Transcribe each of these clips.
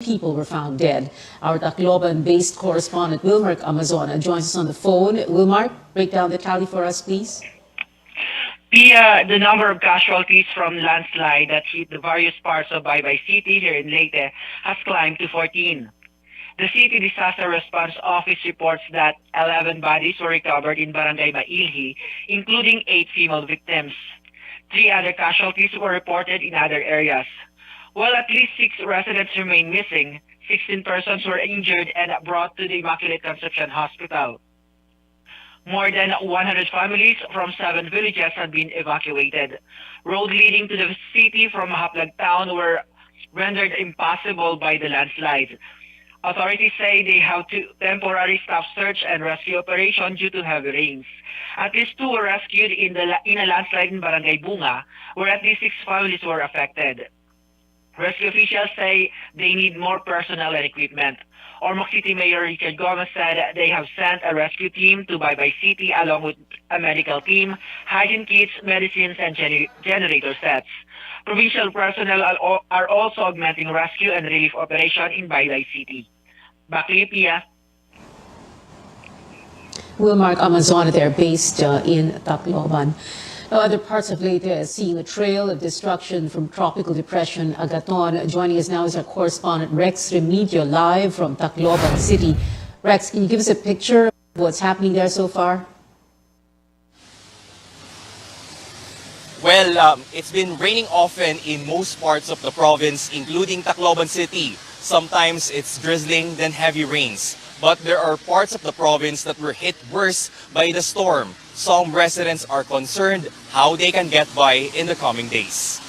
People were found dead. Our Tacloban-based correspondent Wilmark Amazona joins us on the phone. Wilmark, break down the tally for us, please. Pia, the number of casualties from landslide that hit the various parts of Baybay City here in Leyte has climbed to 14. The City Disaster Response Office reports that 11 bodies were recovered in Barangay Mailhi, including 8 female victims. 3 other casualties were reported in other areas. While at least 6 residents remain missing, 16 persons were injured and brought to the Immaculate Conception Hospital. More than 100 families from 7 villages had been evacuated. Roads leading to the city from Mahaplag town were rendered impossible by the landslide. Authorities say they have to temporarily stop search and rescue operation due to heavy rains. At least 2 were rescued in a landslide in Barangay Bunga, where at least 6 families were affected. Rescue officials say they need more personnel and equipment. Ormoc City Mayor Richard Gomez said they have sent a rescue team to Baybay City along with a medical team, hygiene kits, medicines, and generator sets. Provincial personnel are also augmenting rescue and relief operation in Baybay City. Back to you, Pia. Wilmark Amazona there, based in Tacloban. Now, other parts of Leyte are seeing a trail of destruction from tropical depression Agaton. Joining us now is our correspondent Rex Remedio, live from Tacloban City. Rex, can you give us a picture of what's happening there so far? Well, it's been raining often in most parts of the province, including Tacloban City. Sometimes it's drizzling, then heavy rains. But there are parts of the province that were hit worse by the storm. Some residents are concerned how they can get by in the coming days.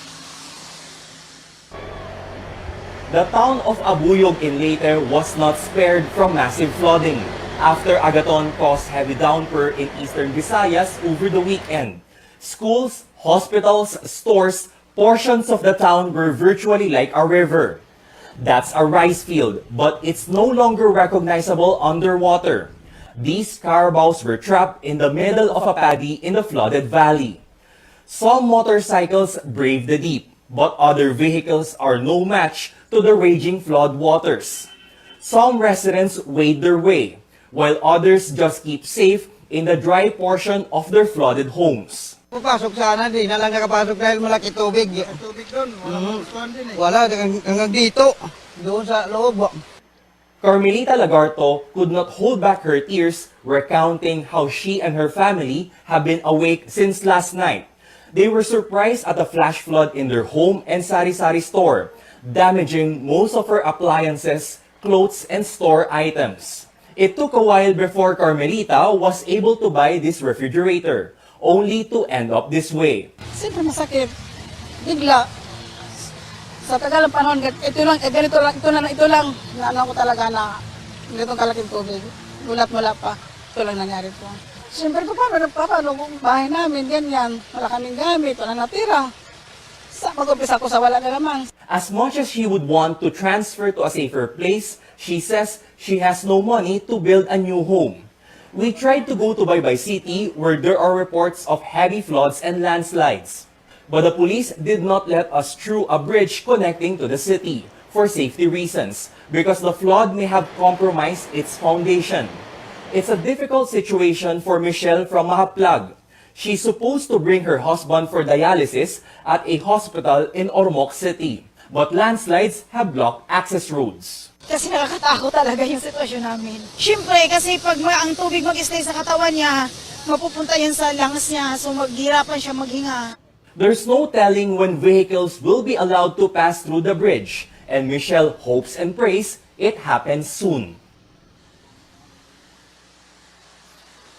The town of Abuyog in Leyte was not spared from massive flooding after Agaton caused heavy downpour in eastern Visayas over the weekend. Schools, hospitals, stores, portions of the town were virtually like a river. That's a rice field, but it's no longer recognizable underwater. These carabaos were trapped in the middle of a paddy in the flooded valley. Some motorcycles braved the deep, but other vehicles are no match to the raging flood waters. Some residents wade their way, while others just keep safe in the dry portion of their flooded homes. Papasok sana, di na lang nakapasok dahil malaki tubig. Tubig doon, wala hanggang dito, doon sa loob. Carmelita Lagarto could not hold back her tears, recounting how she and her family have been awake since last night. They were surprised at a flash flood in their home and sari-sari store, damaging most of her appliances, clothes, and store items. It took a while before Carmelita was able to buy this refrigerator, only to end up this way. Siyempre masakit, bigla. Sa tagal ng panahon, ito lang, naano ko talaga na ganitong kalaking tubig. Gulat-mula pa, ito lang nangyari po. Siyempre paano kung bahay namin, ganyan, wala kaming gamit, wala natira. Mag-umpisa ko sa wala na naman. As much as she would want to transfer to a safer place, she says she has no money to build a new home. We tried to go to Baybay City where there are reports of heavy floods and landslides. But the police did not let us through a bridge connecting to the city for safety reasons because the flood may have compromised its foundation. It's a difficult situation for Michelle from Mahaplag. She's supposed to bring her husband for dialysis at a hospital in Ormoc City, but landslides have blocked access roads. Kasi nakakatakot talaga yung sitwasyon namin. Siyempre, kasi pag ang tubig mag-stay sa katawan niya, mapupunta yan sa lungs niya, so maghirapan siya maghinga. There's no telling when vehicles will be allowed to pass through the bridge, and Michelle hopes and prays it happens soon.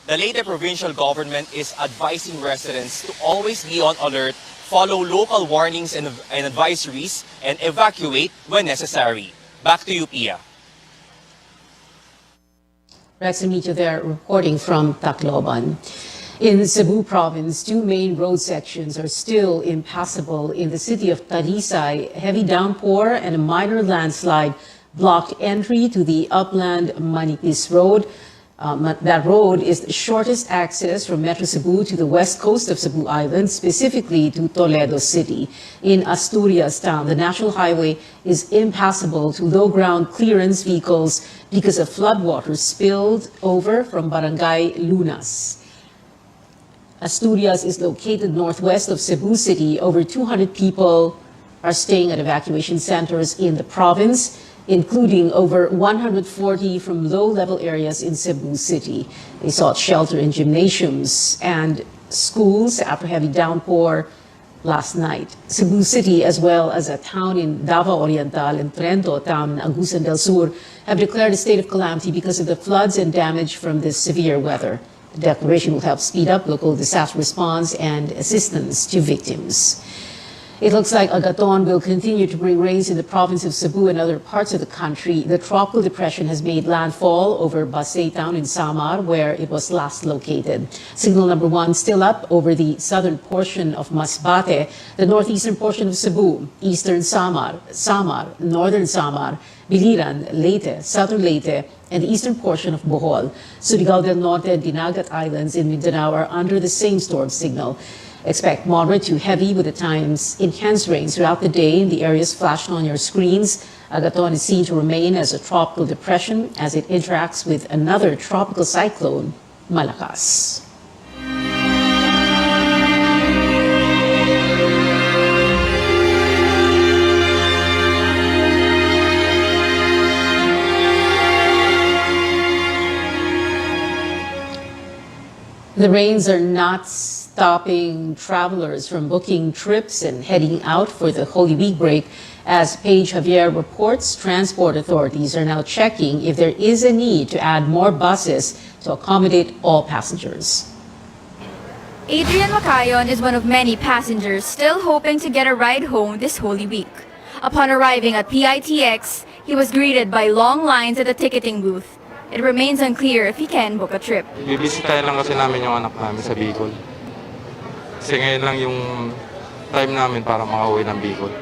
The Leyte provincial government is advising residents to always be on alert, follow local warnings and advisories, and evacuate when necessary. Back to you, Pia. Rex Remedio there, reporting from Tacloban. In Cebu province, 2 main road sections are still impassable in the city of Talisay. Heavy downpour and a minor landslide blocked entry to the upland Manipis Road. That road is the shortest access from Metro Cebu to the west coast of Cebu Island, specifically to Toledo City. In Asturias town, the national highway is impassable to low-ground clearance vehicles because of floodwaters spilled over from Barangay Lunas. Asturias is located northwest of Cebu City. Over 200 people are staying at evacuation centers in the province, including over 140 from low-level areas in Cebu City. They sought shelter in gymnasiums and schools after heavy downpour last night. Cebu City, as well as a town in Davao Oriental and Trento town in Agusan del Sur, have declared a state of calamity because of the floods and damage from this severe weather. The declaration will help speed up local disaster response and assistance to victims. It looks like Agaton will continue to bring rains in the province of Cebu and other parts of the country. The tropical depression has made landfall over Basay town in Samar, where it was last located. Signal number 1 still up over the southern portion of Masbate, the northeastern portion of Cebu, eastern Samar, northern Samar, Biliran, Leyte, southern Leyte, and the eastern portion of Bohol. Surigao del Norte and Dinagat Islands in Mindanao are under the same storm signal. Expect moderate to heavy with at times intense rains throughout the day in the areas flashed on your screens. Agaton is seen to remain as a tropical depression as it interacts with another tropical cyclone, Malakas. The rains are not stopping travelers from booking trips and heading out for the Holy Week break. As Paige Javier reports, transport authorities are now checking if there is a need to add more buses to accommodate all passengers. Adrian Macayon is one of many passengers still hoping to get a ride home this Holy Week. Upon arriving at PITX, he was greeted by long lines at the ticketing booth. It remains unclear if he can book a trip. Bibisitahin lang kasi namin yung anak namin sa Bicol. Kasi ngayon lang yung time namin para makauwi ng Bicol.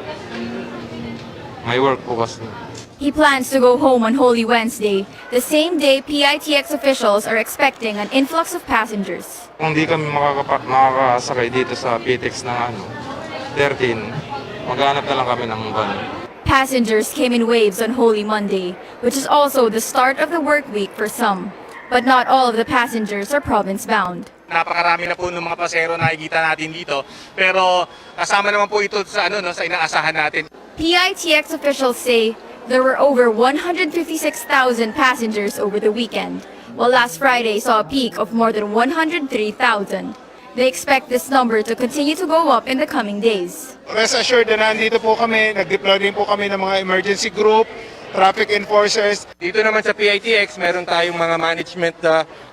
May work po kasi. He plans to go home on Holy Wednesday, the same day PITX officials are expecting an influx of passengers. Kung di kami makakasakay dito sa PTX ng 13, maghanap na lang kami ng van. Passengers came in waves on Holy Monday, which is also the start of the work week for some. But not all of the passengers are province-bound. Napakarami na po ng mga pasero na nakikita natin dito. Pero kasama naman po ito sa, sa inaasahan natin. PITX officials say there were over 156,000 passengers over the weekend, while last Friday saw a peak of more than 103,000. They expect this number to continue to go up in the coming days. Rest assured na nandito po kami, nag-deploy din po kami ng mga emergency group, traffic enforcers. Dito naman sa PITX, meron tayong mga management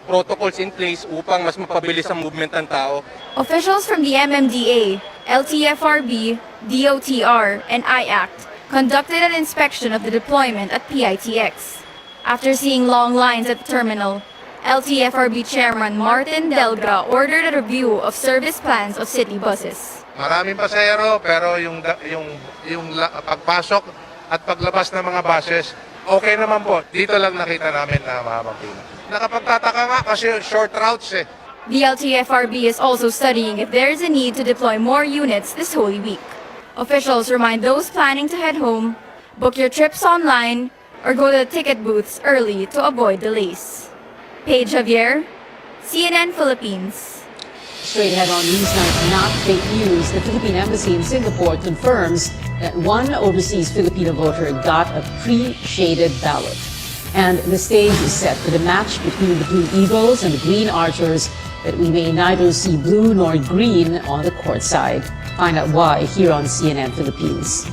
protocols in place upang mas mapabilis ang movement ng tao. Officials from the MMDA, LTFRB, DOTR, and IACT conducted an inspection of the deployment at PITX. After seeing long lines at the terminal, LTFRB Chairman Martin Delgra ordered a review of service plans of city buses. Maraming pasahero pero yung pagpasok at paglabas ng mga buses, okay naman po. Dito lang nakita namin na mahabang pila. Nakapagtataka nga kasi short routes eh. The LTFRB is also studying if there is a need to deploy more units this Holy Week. Officials remind those planning to head home, book your trips online, or go to the ticket booths early to avoid delays. Paige Javier, CNN Philippines. Straight ahead on Newsnight, not fake news. The Philippine Embassy in Singapore confirms that one overseas Filipino voter got a pre-shaded ballot. And the stage is set for the match between the Blue Eagles and the Green Archers, but we may neither see blue nor green on the court side. Find out why here on CNN Philippines.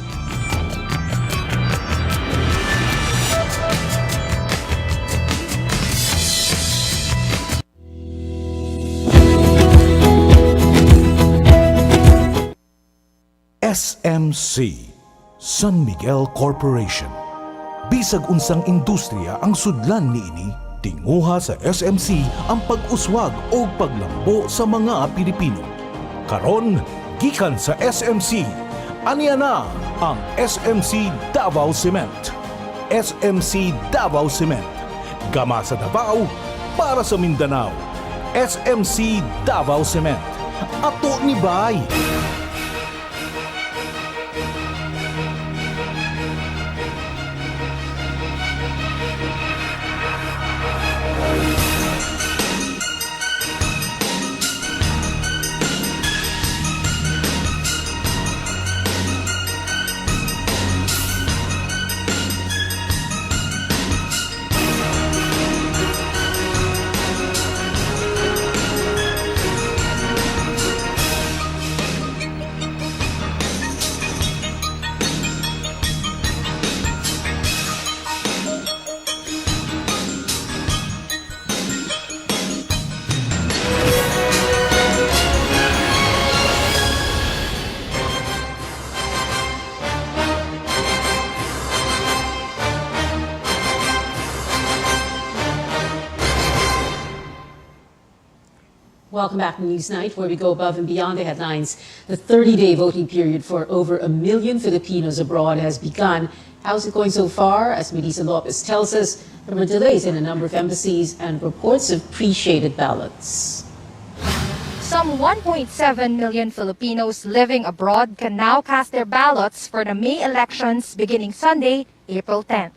SMC, San Miguel Corporation. Bisag unsang industriya ang sudlan niini, tinguha sa SMC ang pag-uswag o paglambo sa mga Pilipino. Karon, gikan sa SMC, aniya na ang SMC Davao Cement. SMC Davao Cement. Gama sa Davao, para sa Mindanao. SMC Davao Cement. Ato ni Bay. Welcome back to Newsnight, where we go above and beyond the headlines. The 30-day voting period for over 1 million Filipinos abroad has begun. How's it going so far? As Melissa Lopez tells us, there were delays in a number of embassies and reports of pre-shaded ballots. Some 1.7 million Filipinos living abroad can now cast their ballots for the May elections beginning Sunday, April 10th.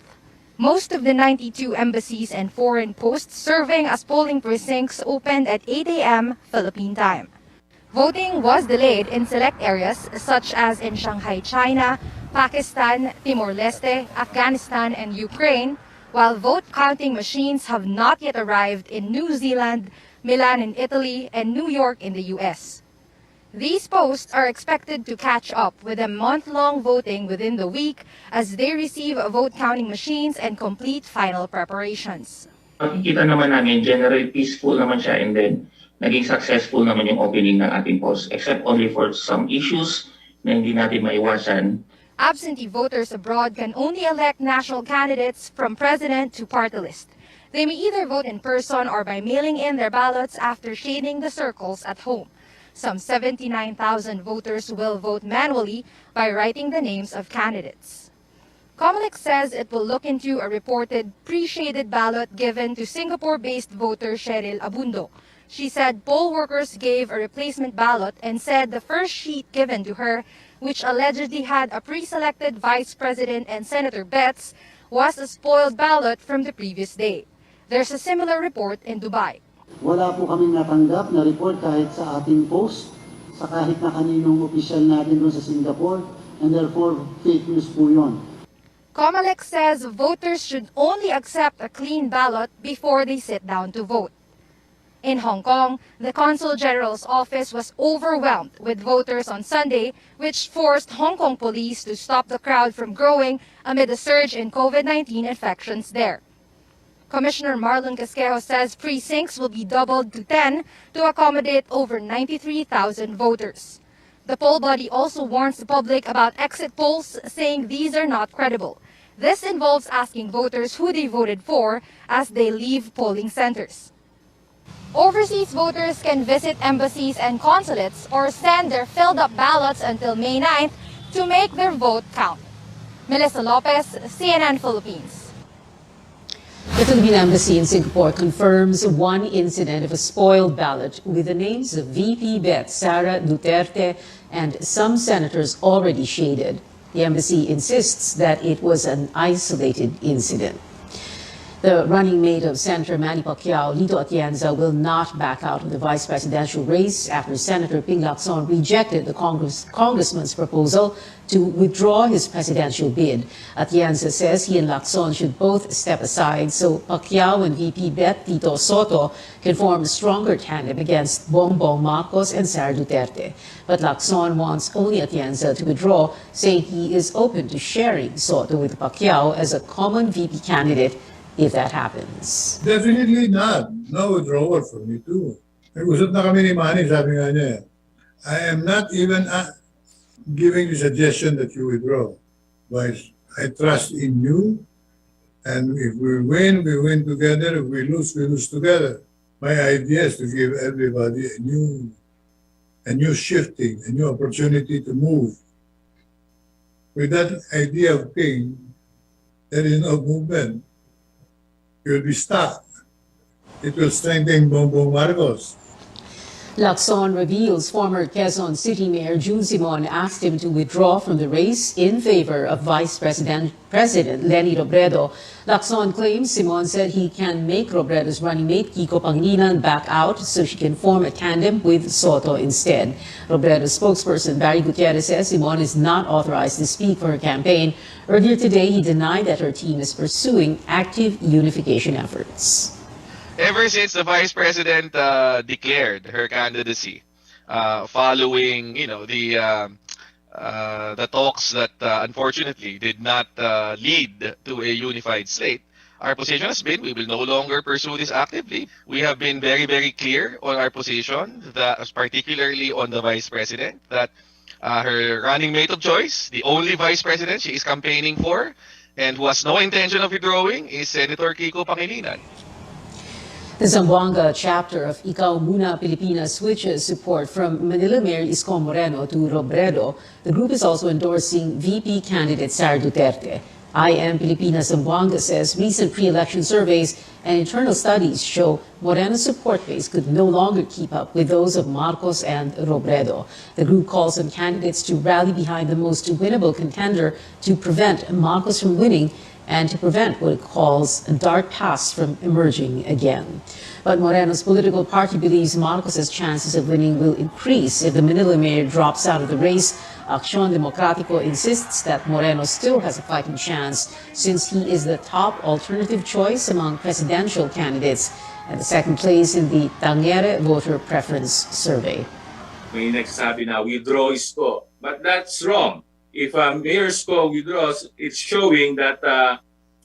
Most of the 92 embassies and foreign posts serving as polling precincts opened at 8 a.m. Philippine time. Voting was delayed in select areas such as in Shanghai, China, Pakistan, Timor-Leste, Afghanistan, and Ukraine, while vote counting machines have not yet arrived in New Zealand, Milan in Italy, and New York in the U.S. These posts are expected to catch up with a month-long voting within the week as they receive vote-counting machines and complete final preparations. Makikita naman namin, generally peaceful naman siya, and then naging successful naman yung opening ng ating post, except only for some issues na hindi natin maiwasan. Absentee voters abroad can only elect national candidates from president to party list. They may either vote in person or by mailing in their ballots after shading the circles at home. Some 79,000 voters will vote manually by writing the names of candidates. COMELEC says it will look into a reported pre-shaded ballot given to Singapore-based voter Cheryl Abundo. She said poll workers gave a replacement ballot and said the first sheet given to her, which allegedly had a pre-selected Vice President and Senator Betts, was a spoiled ballot from the previous day. There's a similar report in Dubai. Wala po kaming natanggap na report kahit sa ating post, sa kahit na kaninong opisyal natin doon sa Singapore, and therefore fake news po yun. COMELEC says voters should only accept a clean ballot before they sit down to vote. In Hong Kong, the Consul General's office was overwhelmed with voters on Sunday, which forced Hong Kong police to stop the crowd from growing amid a surge in COVID-19 infections there. Commissioner Marlon Casquejo says precincts will be doubled to 10 to accommodate over 93,000 voters. The poll body also warns the public about exit polls, saying these are not credible. This involves asking voters who they voted for as they leave polling centers. Overseas voters can visit embassies and consulates or send their filled-up ballots until May 9th to make their vote count. Melissa Lopez, CNN Philippines. The Philippine Embassy in Singapore confirms one incident of a spoiled ballot with the names of VP Bet Sara Duterte and some senators already shaded. The embassy insists that it was an isolated incident. The running mate of Senator Manny Pacquiao, Lito Atienza, will not back out of the vice presidential race after Senator Ping Lacson rejected the congressman's proposal to withdraw his presidential bid. Atienza says he and Lacson should both step aside so Pacquiao and VP Bet Tito Soto can form a stronger tandem against Bongbong Marcos and Sara Duterte. But Lacson wants only Atienza to withdraw, saying he is open to sharing Soto with Pacquiao as a common VP candidate if that happens. Definitely not. No withdrawal for me too. Nag-usap na kami ni Manny, sabi nga niya, I am not even giving the suggestion that you withdraw. But I trust in you, and if we win together. If we lose together. My idea is to give everybody a new shifting, a new opportunity to move. With that idea of Ping, there is no movement. You'll be stuck it will strengthen Bongbong Marcos. Lacson reveals former Quezon City Mayor June Simon asked him to withdraw from the race in favor of President Leni Robredo. Lacson claims Simon said he can make Robredo's running mate Kiko Pangilinan back out so she can form a tandem with Soto instead. Robredo's spokesperson Barry Gutierrez says Simon is not authorized to speak for her campaign. Earlier today, he denied that her team is pursuing active unification efforts. Ever since the vice president declared her candidacy, following the talks that unfortunately did not lead to a unified slate, our position has been we will no longer pursue this actively. We have been very, very clear on our position, that particularly on the vice president, that her running mate of choice, the only vice president she is campaigning for, and who has no intention of withdrawing, is Senator Kiko Pangilinan. The Zamboanga chapter of Ikaw Muna Pilipinas switches support from Manila Mayor Isko Moreno to Robredo. The group is also endorsing VP candidate Sara Duterte. IM Pilipinas Zamboanga says recent pre-election surveys and internal studies show Moreno's support base could no longer keep up with those of Marcos and Robredo. The group calls on candidates to rally behind the most winnable contender to prevent Marcos from winning and to prevent what it calls a dark past from emerging again. But Moreno's political party believes Marcos's chances of winning will increase if the Manila mayor drops out of the race. Acción Democrático insists that Moreno still has a fighting chance since he is the top alternative choice among presidential candidates and the second place in the Tangere voter preference survey. May nagsasabi na withdraw Isko, but that's wrong. If Mayor Isko withdraws, it's showing that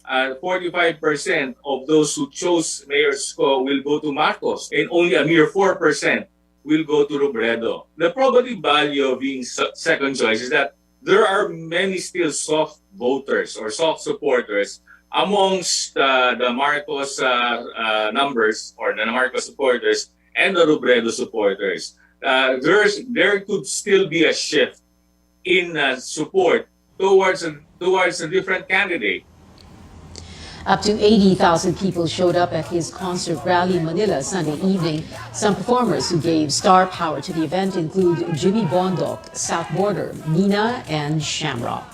45% of those who chose Mayor Isko will go to Marcos, and only a mere 4% will go to Robredo. The probability value of being second choice is that there are many still soft voters or soft supporters amongst the Marcos numbers, or the Marcos supporters and the Robredo supporters. There could still be a shift in support towards a different candidate. Up to 80,000 people showed up at his concert rally in Manila Sunday evening. Some performers who gave star power to the event include Jimmy Bondok, South Border, Nina, and Shamrock.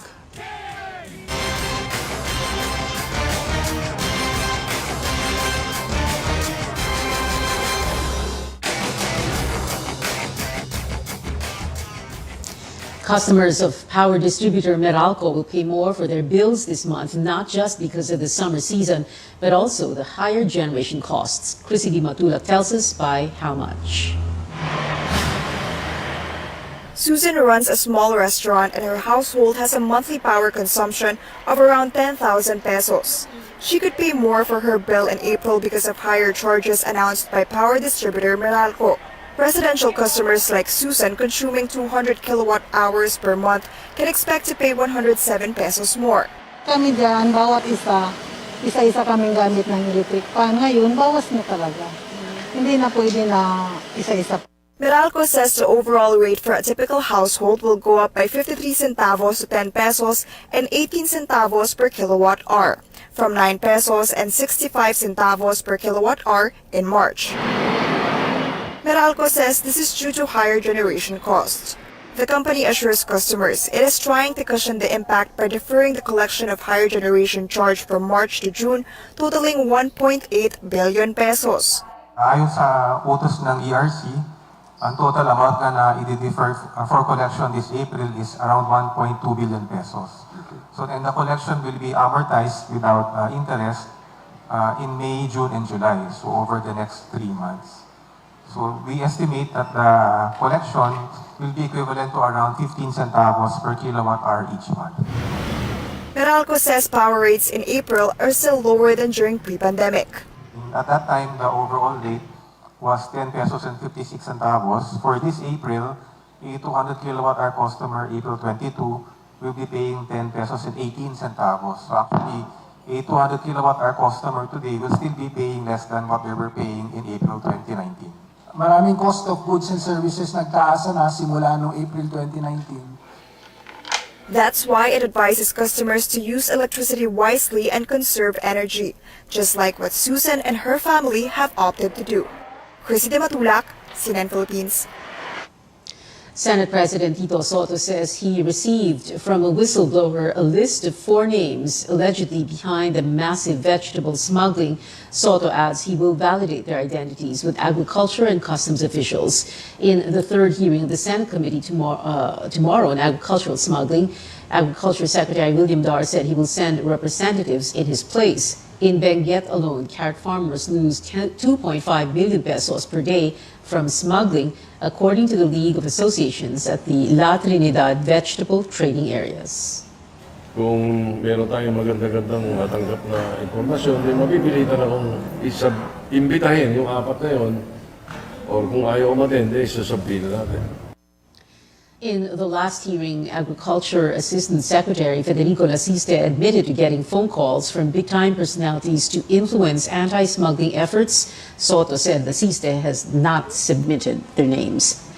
Customers of power distributor Meralco will pay more for their bills this month, not just because of the summer season, but also the higher generation costs. Chrissy Di Matulak tells us by how much. Susan runs a small restaurant and her household has a monthly power consumption of around 10,000 pesos. She could pay more for her bill in April because of higher charges announced by power distributor Meralco. Residential customers like Susan, consuming 200 kilowatt hours per month, can expect to pay 107 pesos more. Kami dyan, bawat isa-isa kaming gamit ng electric pan. Ngayon, bawas na talaga. Hindi na pwede na isa-isa. Meralco says the overall rate for a typical household will go up by 53 centavos to 10 pesos and 18 centavos per kilowatt hour, from 9 pesos and 65 centavos per kilowatt hour in March. Meralco says this is due to higher generation costs. The company assures customers it is trying to cushion the impact by deferring the collection of higher generation charge from March to June, totaling 1.8 billion pesos. Ayon sa utos ng ERC, ang total amount na i-defer for collection this April is around 1.2 billion pesos. So then the collection will be amortized without interest in May, June, and July, so over the next 3 months. So we estimate that the collection will be equivalent to around 15 centavos per kilowatt hour each month. Meralco says power rates in April are still lower than during pre-pandemic. At that time, the overall rate was 10 pesos and 56 centavos. For this April, a 200 kilowatt hour customer, April 22, will be paying 10 pesos and 18 centavos. So actually, a 200 kilowatt hour customer today will still be paying less than what they were paying in April 2019. Maraming cost of goods and services nagtaas na simula noong April 2019. That's why it advises customers to use electricity wisely and conserve energy, just like what Susan and her family have opted to do. Chrissy De Matulak, CNN Philippines. Senate President Tito Soto says he received from a whistleblower a list of 4 names allegedly behind the massive vegetable smuggling. Soto adds he will validate their identities with agriculture and customs officials. In the third hearing of the Senate committee tomorrow on agricultural smuggling, Agriculture Secretary William Dar said he will send representatives in his place. In Benguet alone, carrot farmers lose 2.5 billion pesos per day from smuggling, according to the League of Associations at the La Trinidad vegetable trading areas. Kung meron tayong maganda-gandang matanggap na impormasyon, di mapipilitan akong imbitahin yung 4 na yun, or kung ayaw umatende, sasabihin na natin. In the last hearing, Agriculture Assistant Secretary Federico Lasiste admitted to getting phone calls from big-time personalities to influence anti-smuggling efforts. Soto said Lasiste has not submitted their names.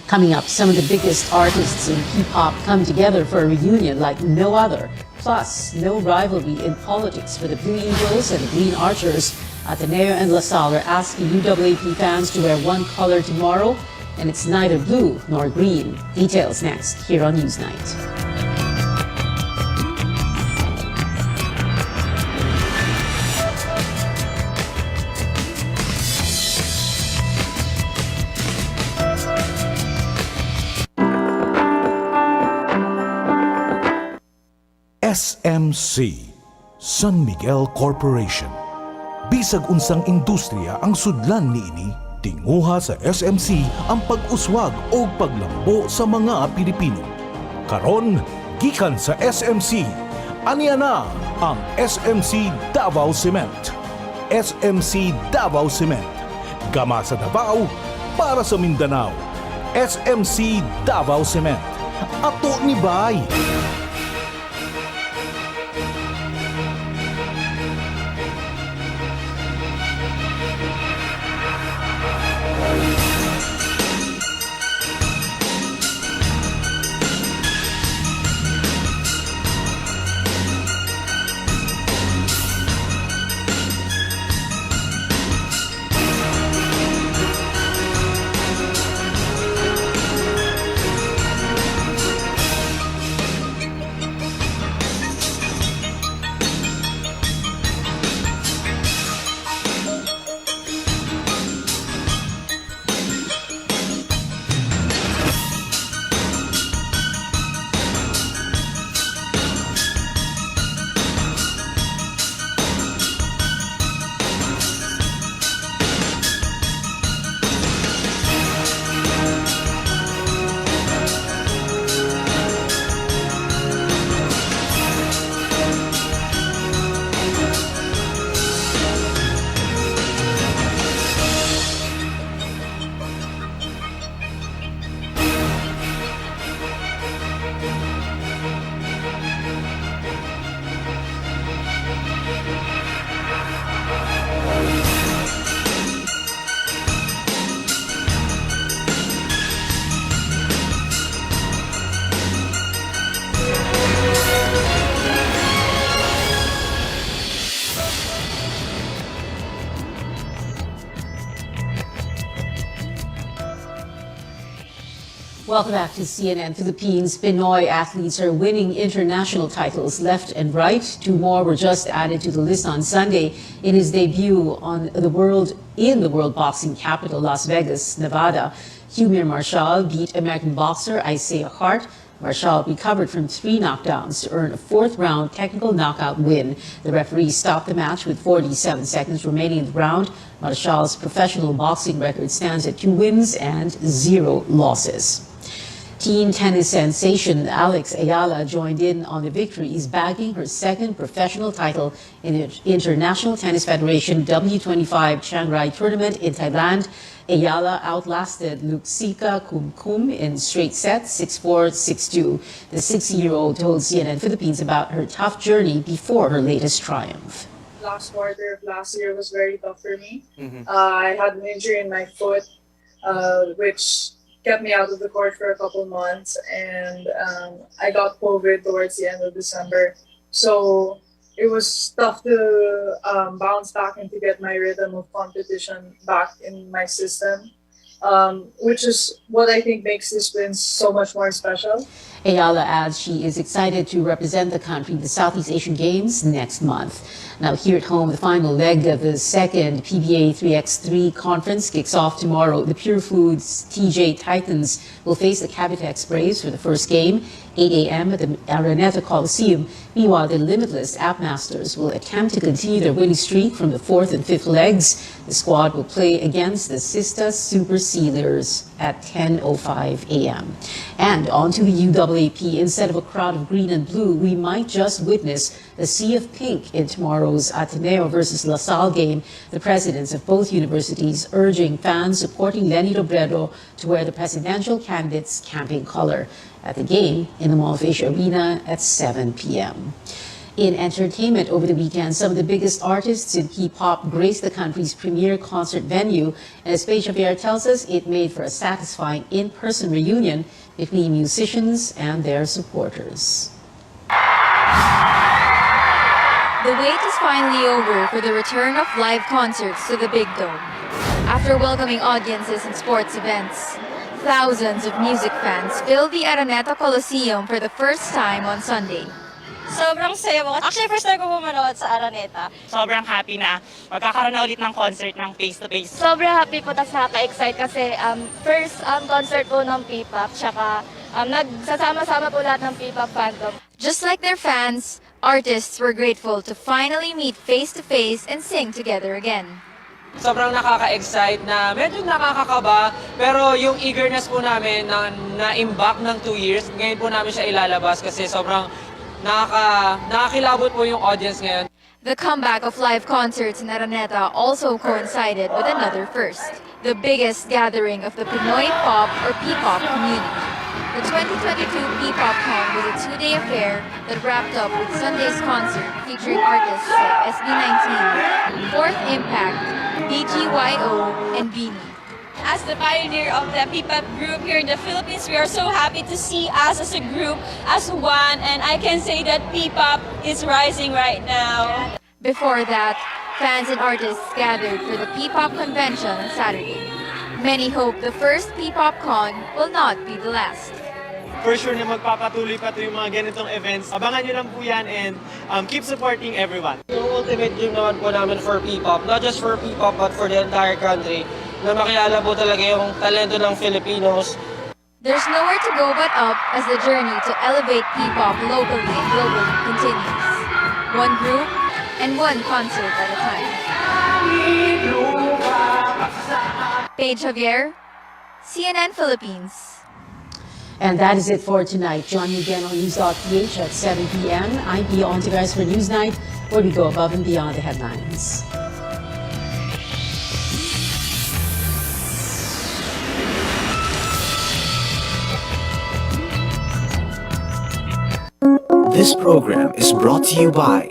Coming up, some of the biggest artists in hip-hop come together for a reunion like no other. Plus, no rivalry in politics for the Blue Eagles and the Green Archers. Ateneo and La Salle are asking UAAP fans to wear one color tomorrow, and it's neither blue nor green. Details next here on Newsnight. SMC, San Miguel Corporation. Bisag unsang industriya ang sudlan niini, tinguha sa SMC ang pag-uswag o paglambo sa mga Pilipino. Karon, gikan sa SMC, aniya na ang SMC Davao Cement. SMC Davao Cement. Gama sa Davao, para sa Mindanao. SMC Davao Cement. Ato ni Bay. Welcome back to CNN Philippines. Pinoy athletes are winning international titles left and right. 2 more were just added to the list on Sunday in his debut in the world boxing capital, Las Vegas, Nevada. Humir Marshall beat American boxer Isaiah Hart. Marshall recovered from 3 knockdowns to earn a 4th-round technical knockout win. The referee stopped the match with 47 seconds remaining in the round. Marshall's professional boxing record stands at 2 wins and 0 losses. Teen tennis sensation Alex Ayala joined in on the victories, bagging her 2nd professional title in the International Tennis Federation W25 Chiang Rai tournament in Thailand. Ayala outlasted Luxika Kumkum in straight sets, 6-4, 6-2. The 60-year-old told CNN Philippines about her tough journey before her latest triumph. Last quarter of last year was very tough for me. I had an injury in my foot, which kept me out of the court for a couple months, and I got COVID towards the end of December. So it was tough to bounce back and to get my rhythm of competition back in my system, which is what I think makes this win so much more special. Ayala adds she is excited to represent the country in the Southeast Asian Games next month. Now here at home, the final leg of the second PBA 3x3 conference kicks off tomorrow. The Pure Foods TJ Titans will face the Cavitex Braves for the first game, 8 a.m. at the Araneta Coliseum. Meanwhile, the Limitless App Masters will attempt to continue their winning streak from the fourth and fifth legs. The squad will play against the Sista Super Sealers at 10:05 a.m. And on to the UAAP. Instead of a crowd of green and blue, we might just witness a sea of pink in tomorrow's Ateneo versus La Salle game. The presidents of both universities urging fans supporting Leni Robredo to wear the presidential candidate's campaign color at the game in the Mall of Asia Arena at 7 p.m. In entertainment over the weekend, some of the biggest artists in P-pop graced the country's premier concert venue. And as Paige Javier tells us, it made for a satisfying in-person reunion between musicians and their supporters. The wait is finally over for the return of live concerts to the Big Dome. After welcoming audiences in sports events, thousands of music fans filled the Araneta Coliseum for the first time on Sunday. Sobrang saya mo. Actually, first time ko pumanood sa Araneta. Sobrang happy na magkakaroon na ulit ng concert ng face-to-face. Sobrang happy po, tas nakaka-excite kasi first concert po ng P-pop, tsaka nagsasama-sama po lahat ng P-pop fandom. Just like their fans, artists were grateful to finally meet face-to-face and sing together again. Sobrang nakaka-excite na medyo nakakakaba, pero yung eagerness po namin na-imbak ng 2 years, ngayon po namin siya ilalabas kasi sobrang nakakilabot po yung audience ngayon. The comeback of live concerts in Araneta also coincided with another first, the biggest gathering of the Pinoy pop or P-pop community. The 2022 P-pop Con was a 2-day affair that wrapped up with Sunday's concert featuring artists like SB19, Fourth Impact, BGYO, and Beanie. As the pioneer of the P-pop group here in the Philippines, we are so happy to see us as a group, as one, and I can say that P-pop is rising right now. Before that, fans and artists gathered for the P-pop convention on Saturday. Many hope the first P-pop Con will not be the last. For sure na magpapatuloy pa ito yung mga ganitong events. Abangan nyo lang po yan and keep supporting everyone. Yung ultimate dream naman po namin for P-pop, not just for P-pop but for the entire country, na makilala po talaga yung talento ng Filipinos. There's nowhere to go but up as the journey to elevate P-pop locally and globally continues. One group and one concert at a time. Paige Javier, CNN Philippines. And that is it for tonight. Join me again on News.ph at 7 p.m. I'm Pia Ontiveros for Newsnight, where we go above and beyond the headlines. This program is brought to you by